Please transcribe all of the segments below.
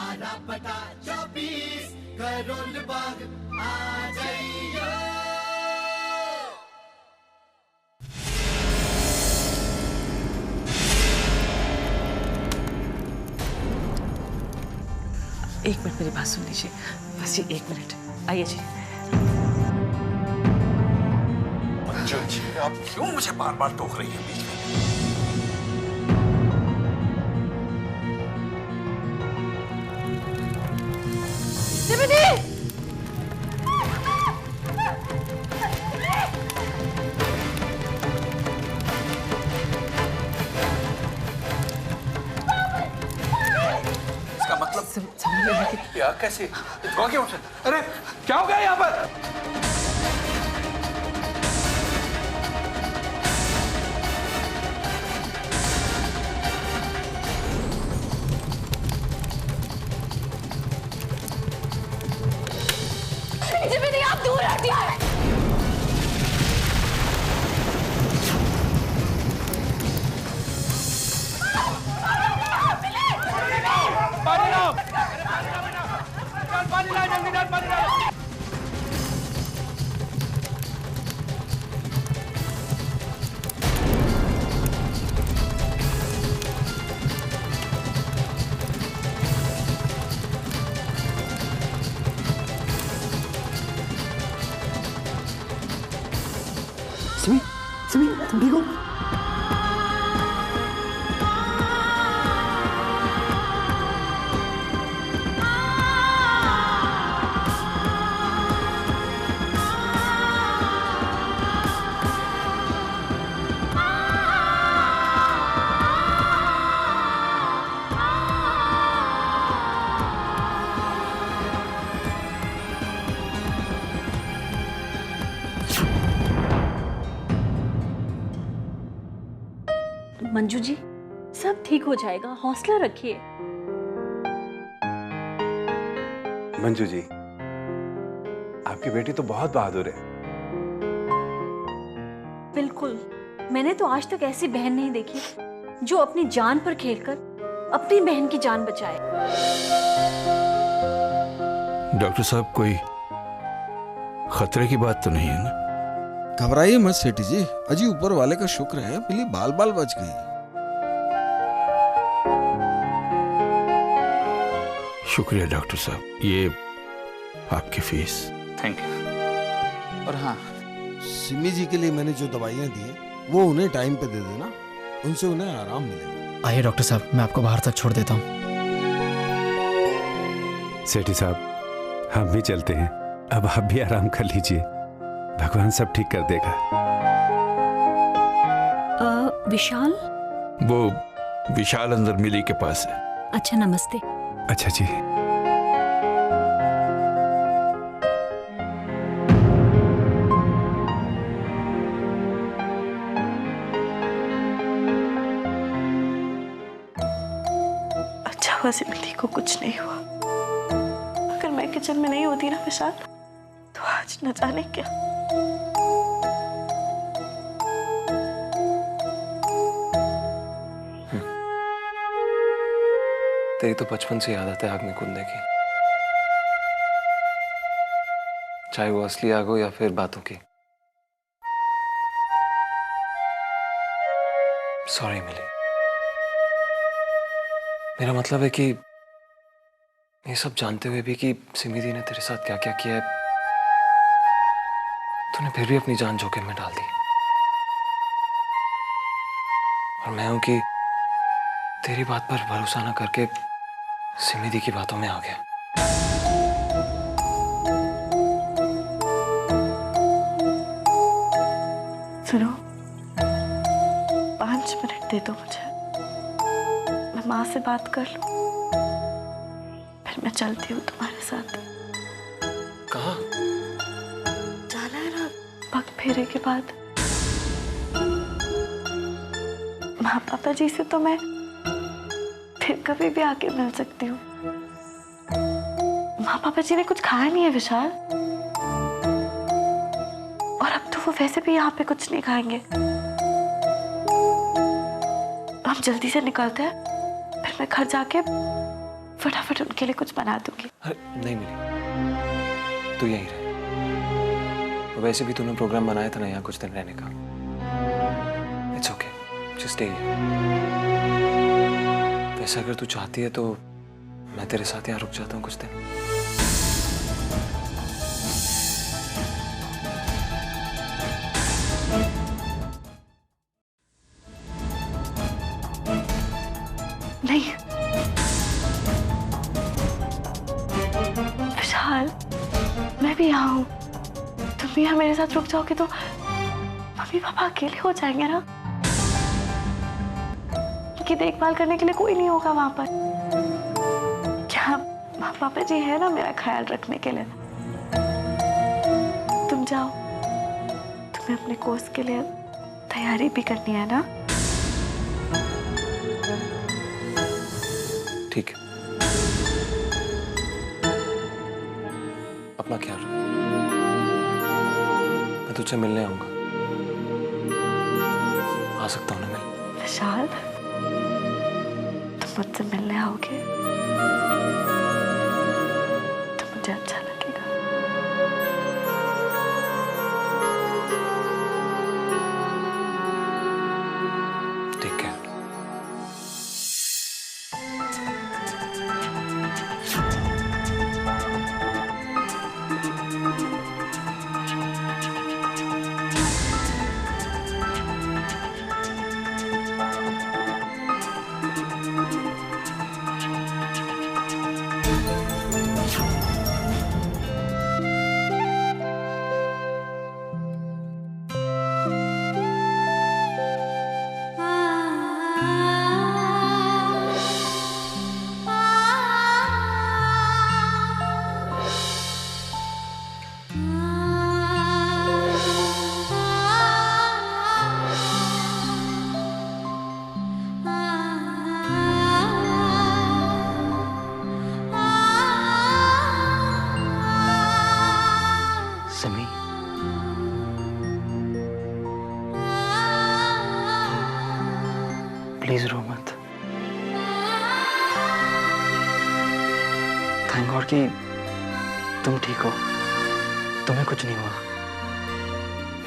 12 बटा 24 करोल बाग आ जाइयो। एक मिनट मेरी बात सुन लीजिए, बस ये 1 मिनट। आइए जी। मंजू जी, आप क्यों मुझे बार बार टोक रही हैं बीच में? इसका मतलब समझ नहीं कि यार कैसे इतना क्यों? अरे क्या हो गया यहाँ पर? आप दूर हटिए। पानी लाओ, पानी लाओ, जल्दी डाल पानी लाओ। सिमी, सिमी, तुम ठीक हो? मंजू जी, सब ठीक हो जाएगा, हौसला रखिए। मंजू जी, आपकी बेटी तो बहुत बहादुर है। बिल्कुल, मैंने तो आज तक ऐसी बहन नहीं देखी जो अपनी जान पर खेलकर अपनी बहन की जान बचाए। डॉक्टर साहब, कोई खतरे की बात तो नहीं है ना? घबराइए मत सेठी जी, अजी ऊपर वाले का शुक्र है बिल्ली बाल बाल बच गई। शुक्रिया डॉक्टर साहब, ये आपकी फीस। Thank you. और हाँ, सिमी जी के लिए मैंने जो दवाइयाँ दी है वो उन्हें टाइम पे दे देना, उनसे उन्हें आराम मिलेगा। आइए डॉक्टर साहब, मैं आपको बाहर तक छोड़ देता हूँ। सेठी साहब, हम भी चलते हैं, अब आप भी आराम कर लीजिए, भगवान सब ठीक कर देगा। विशाल? वो विशाल अंदर मिली के पास है। अच्छा, नमस्ते। अच्छा जी। अच्छा हुआ सिमली को कुछ नहीं हुआ। अगर मैं किचन में नहीं होती ना विशाल, तो आज न जाने क्या। तेरी तो बचपन से आदत है आग में कूदने की, चाहे वो असली आग हो या फिर बातों की। सॉरी मिली, मेरा मतलब है कि ये सब जानते हुए भी कि सिमी दी ने तेरे साथ क्या क्या किया है, तूने फिर भी अपनी जान जोखिम में डाल दी। और मैं हूं कि तेरी बात पर भरोसा न करके सिमी दी की बातों में आ गया। सुनो, 5 मिनट दे दो मुझे, मैं माँ से बात कर लूं, फिर मैं चलती हूँ तुम्हारे साथ। कहाँ जाना है ना पग फेरे के बाद। माँ पापा जी से तो मैं फिर कभी भी आके मिल सकती हूँ। माँ पापा जी ने कुछ खाया नहीं है विशाल, और अब तो वो वैसे भी यहाँ पे कुछ नहीं खाएंगे। हम जल्दी से निकलते हैं, फिर मैं घर जाके फटाफट उनके लिए कुछ बना दूंगी। अरे नहीं मिली, तू यहीं रहे। वैसे भी तूने प्रोग्राम बनाया था ना यहाँ कुछ दिन रहने का। It's okay, just stay. वैसे अगर तू चाहती है तो मैं तेरे साथ यहाँ रुक जाता हूँ कुछ दिन। नहीं विशाल, मैं भी यहाँ हूँ। तुम भी यहाँ मेरे साथ रुक जाओगे तो मम्मी पापा अकेले हो जाएंगे ना। उनकी देखभाल करने के लिए कोई नहीं होगा वहां पर। क्या माँ पापा जी है ना मेरा ख्याल रखने के लिए। तुम जाओ, तुम्हें अपने कोर्स के लिए तैयारी भी करनी है ना। ठीक है, अपना ख्याल रख। मैं तुझसे मिलने आऊंगा, आ सकता हूँ ना मैं? विशाल, तुम मुझसे मिलने आओगे तो मुझे अच्छा लगेगा। ठीक है। सिमी, प्लीज रो मत। थैंक गॉड कि तुम ठीक हो, तुम्हें कुछ नहीं हुआ।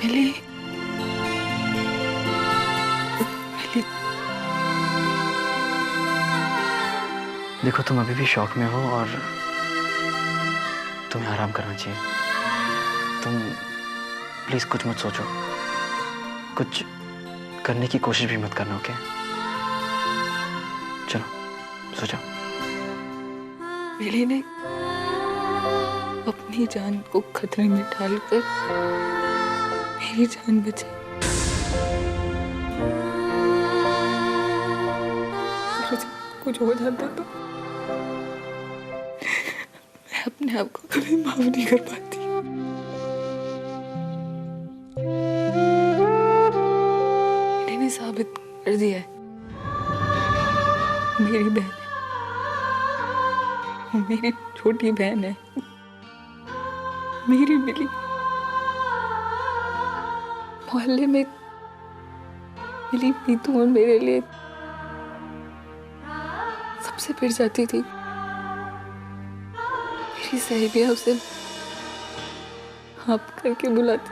मिली, मिली। देखो तुम अभी भी शॉक में हो और तुम्हें आराम करना चाहिए। तुम प्लीज कुछ मत सोचो, कुछ करने की कोशिश भी मत करना, ओके? चलो सो जाओ। मिली ने अपनी जान को खतरे में डालकर मेरी जान बचाई। कुछ हो जाता तो मैं अपने आप को कभी माफ नहीं कर पाती। मैंने साबित कर दिया है मेरी बहन है, मेरी छोटी बहन है, मेरी मिली मोहल्ले में मिली नीतू और मेरे लिए सबसे पिट जाती थी। मेरी सहेलियां उसे आप करके बुलाती,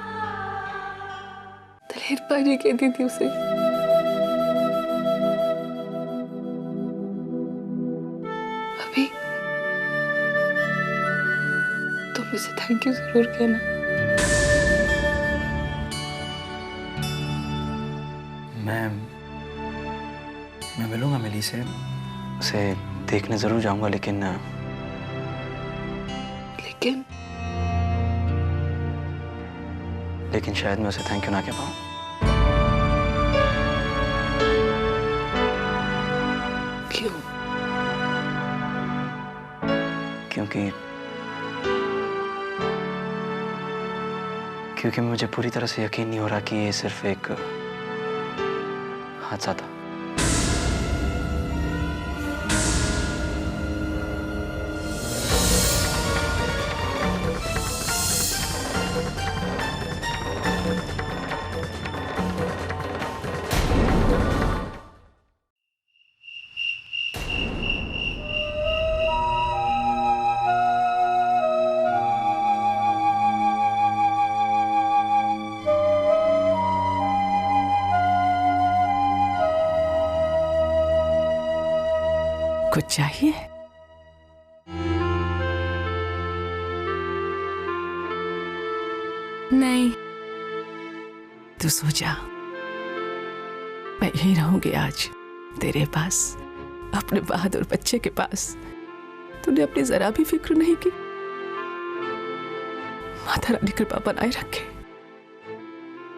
दलेर पाजी कहती थी उसे। अभी तुम मुझे थैंक यू जरूर कहना। मैं मिलूंगा मिली से, उसे देखने जरूर जाऊंगा, लेकिन शायद मैं उसे थैंक यू ना कह पाऊं। क्यों? क्योंकि मुझे पूरी तरह से यकीन नहीं हो रहा कि ये सिर्फ एक हादसा था। कुछ चाहिए? नहीं, तू सो जा। मैं यही रहूंगी आज तेरे पास, अपने बहादुर बच्चे के पास। तूने अपनी जरा भी फिक्र नहीं की। माता रानी कृपा बनाए रखे।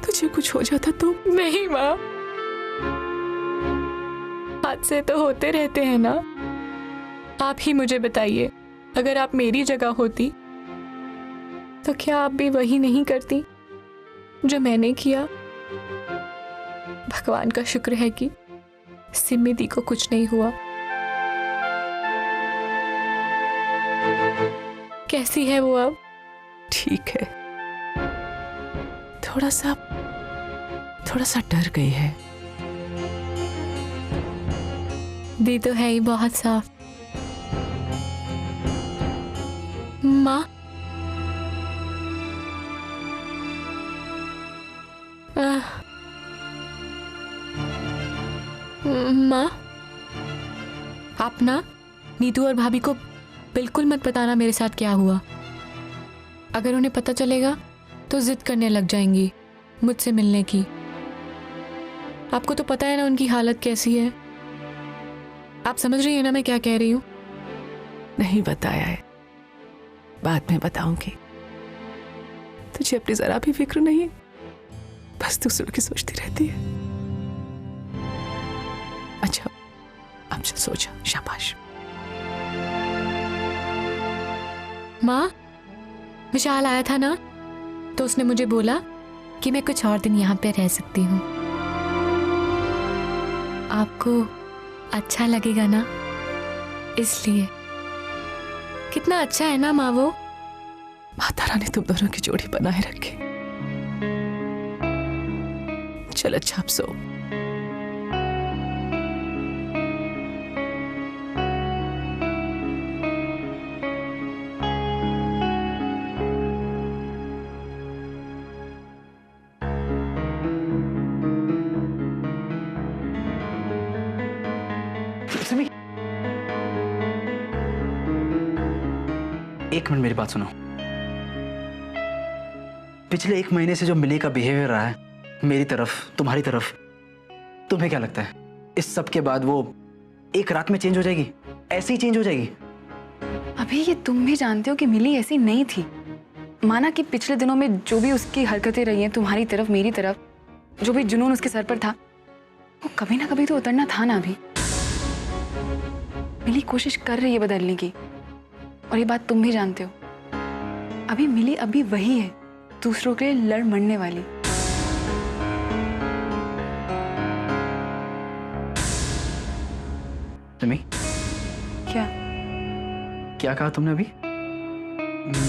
तुझे कुछ हो जाता तो? नहीं माँ, हादसे तो होते रहते हैं ना। आप ही मुझे बताइए, अगर आप मेरी जगह होती तो क्या आप भी वही नहीं करती जो मैंने किया? भगवान का शुक्र है कि सिमी दी को कुछ नहीं हुआ। कैसी है वो अब? ठीक है, थोड़ा सा डर गई है। दी तो है ही बहुत साफ। माँ, माँ, आप ना नीतू और भाभी को बिल्कुल मत बताना मेरे साथ क्या हुआ। अगर उन्हें पता चलेगा तो जिद करने लग जाएंगी मुझसे मिलने की। आपको तो पता है ना उनकी हालत कैसी है। आप समझ रही हैं ना मैं क्या कह रही हूँ? नहीं बताया है, बाद में बताऊंगी। तुझे अपनी जरा भी फिक्र नहीं, बस दूसरों की सोचती रहती है। अच्छा, अब चल सो जा, शाबाश। माँ, विशाल आया था ना, तो उसने मुझे बोला कि मैं कुछ और दिन यहाँ पे रह सकती हूँ। आपको अच्छा लगेगा ना, इसलिए। कितना अच्छा है ना माँ वो। माता रानी तुम दोनों की जोड़ी बनाए रखे। चल अच्छा, अब सो। एक मिनट मेरी बात सुनो। पिछले 1 महीने से जो मिली का बिहेवियर रहा है मेरी तरफ, तुम्हारी तरफ, तुम्हें क्या लगता है इस सब के बाद वो एक रात में चेंज हो जाएगी? ऐसे ही चेंज हो जाएगी? अभी ये तुम भी जानते हो कि मिली ऐसी नहीं थी। माना कि पिछले दिनों में जो भी उसकी हरकतें रही हैं तुम्हारी तरफ, मेरी तरफ, जो भी जुनून उसके सर पर था, वो कभी ना कभी तो उतरना था ना। अभी मिली कोशिश कर रही है बदलने की, और ये बात तुम भी जानते हो। अभी मिली अभी वही है, दूसरों के लिए लड़ मरने वाली। सिमी, क्या कहा तुमने अभी?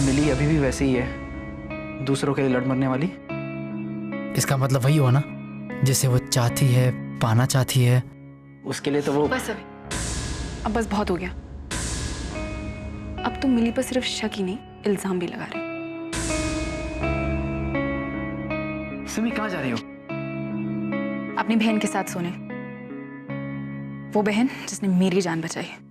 मिली अभी भी वैसे ही है, दूसरों के लिए लड़ मरने वाली? इसका मतलब वही हुआ ना, जिसे वो चाहती है, पाना चाहती है। उसके लिए तो वो बस अभी, अब बस बहुत हो गया। अब तुम मिली पर सिर्फ शक ही नहीं, इल्जाम भी लगा रहे हो। सिमी, कहाँ जा रही हो? अपनी बहन के साथ सोने, वो बहन जिसने मेरी जान बचाई है।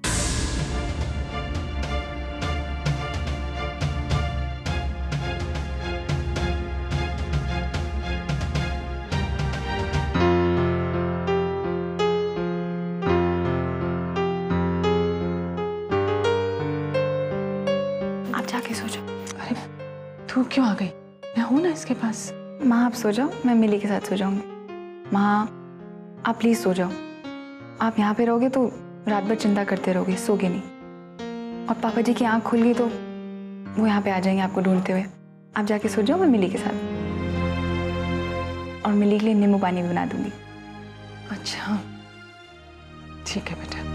जाके सो जाओ। अरे तू क्यों आ गई? मैं हूं ना इसके पास। माँ आप सो जाओ, मैं मिली के साथ सो जाऊंगी। माँ आप प्लीज सो जाओ। आप यहाँ पे रहोगे तो रात भर चिंता करते रहोगे, सोगे नहीं। और पापा जी की आंख खुल गई तो वो यहाँ पे आ जाएंगे आपको ढूंढते हुए। आप जाके सो जाओ, मैं मिली के साथ, और मिली के लिए नींबू पानी भी बना दूंगी। अच्छा ठीक है बेटा।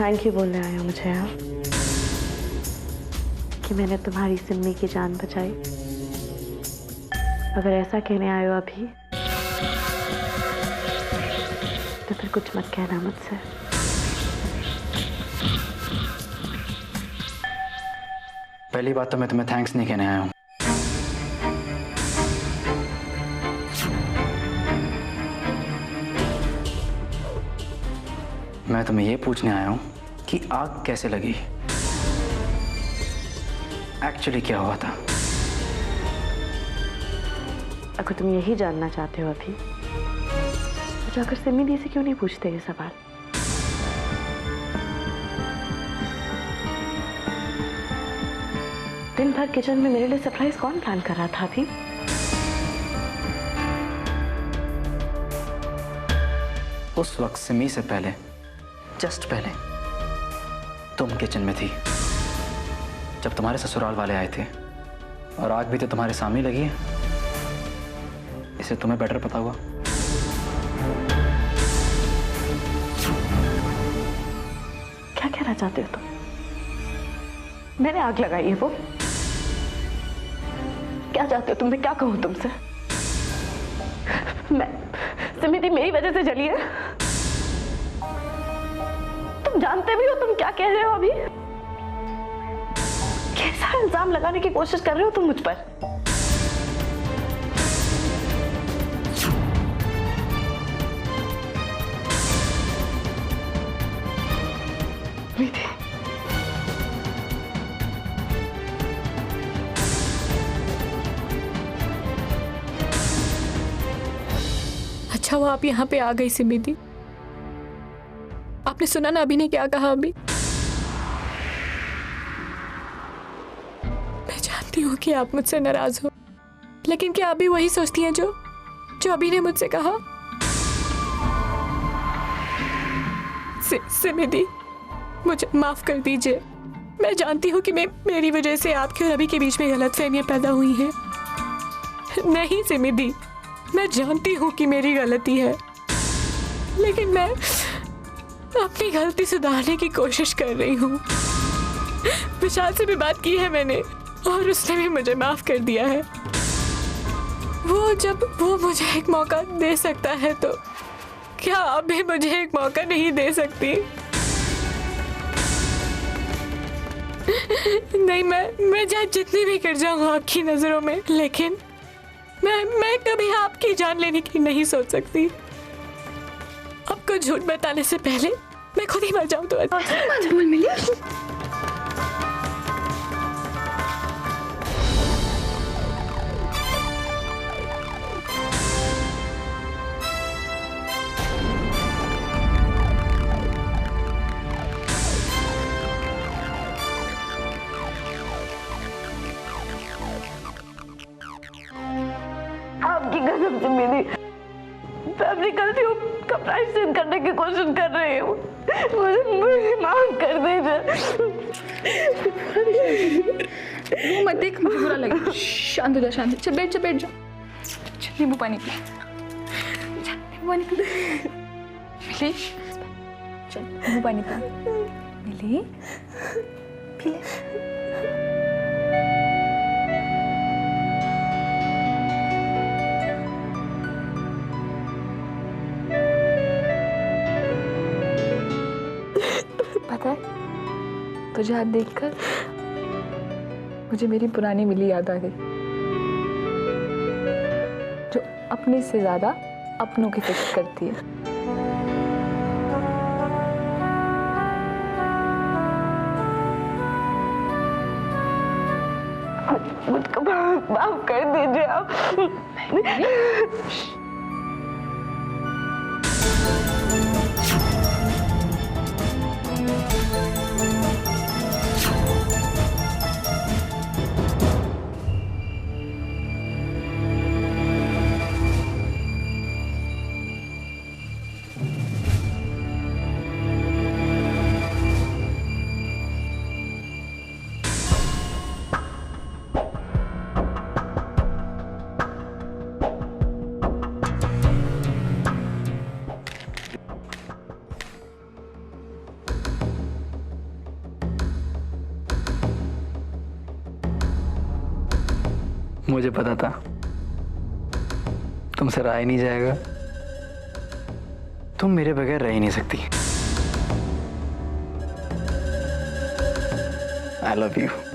थैंक यू बोलने आए हो मुझे आप कि मैंने तुम्हारी सिम्मी की जान बचाई। अगर ऐसा कहने आए हो अभी तो फिर कुछ मत कहना मुझसे। पहली बात तो मैं तुम्हें थैंक्स नहीं कहने आया हूं। मैं तुम्हें ये पूछने आया हूं कि आग कैसे लगी, एक्चुअली क्या हुआ था। अगर तुम यही जानना चाहते हो अभी तो जाकर सिमी दी से क्यों नहीं पूछते ये सवाल। दिन भर किचन में मेरे लिए सरप्राइज कौन प्लान कर रहा था अभी? उस वक्त सिमी से पहले, जस्ट पहले तुम किचन में थी जब तुम्हारे ससुराल वाले आए थे, और आग भी तो तुम्हारे सामने लगी है। इसे तुम्हें बेटर पता होगा। क्या कहना चाहते हो तुम? मैंने आग लगाई है वो? क्या चाहते हो तुम? मैं क्या कहूं तुमसे? मैं सिमी दी मेरी वजह से जली है? तुम जानते भी हो तुम क्या कह रहे हो अभी? कैसा इल्जाम लगाने की कोशिश कर रहे हो तुम मुझ पर? अच्छा हुआ आप यहाँ पे आ गई सिमी दी। आपने सुना ना अभी ने क्या कहा? अभी मैं जानती हूँ कि आप मुझसे नाराज हो, लेकिन क्या अभी वही सोचती हैं जो अभी ने मुझसे कहा? सिमी दी, मुझे माफ कर दीजिए। मैं जानती हूँ कि मेरी वजह से आपके और अभी के बीच में गलतफहमियां पैदा हुई हैं। नहीं सिमी दी, मैं जानती हूँ कि मेरी गलती है, लेकिन मैं अपनी गलती सुधारने की कोशिश कर रही हूँ। विशाल से भी बात की है मैंने और उसने भी मुझे माफ कर दिया है। जब वो मुझे एक मौका दे सकता है तो क्या आप भी मुझे एक मौका नहीं दे सकती? नहीं, मैं चाहे जितनी भी कर जाऊँ आपकी नजरों में, लेकिन मैं कभी आपकी जान लेने की नहीं सोच सकती। आपको झूठ बताने से पहले मैं खुद ही मर जाऊं तो अच्छा। बोल मिली। आपकी कसम से मैं अपनी गलतियों का प्रायश्चित करने की कोशिश कर रही हूँ। मुझे माफ कर दीजिए। मत देख, मुझे बुरा लगा। शांत हो जा, शांत। चल बैठ जा। नींबू पानी पी। मिली, चल नींबू पानी पी। मिली, पी ले। पता है, तुझे आज देखकर मुझे मेरी पुरानी मिली याद आ गई, जो अपने से ज्यादा अपनों की फिक्र करती है। मुझको माफ कर दीजिए आप। मुझे पता था तुमसे रहा ही नहीं जाएगा। तुम मेरे बगैर रह ही नहीं सकती। I love you.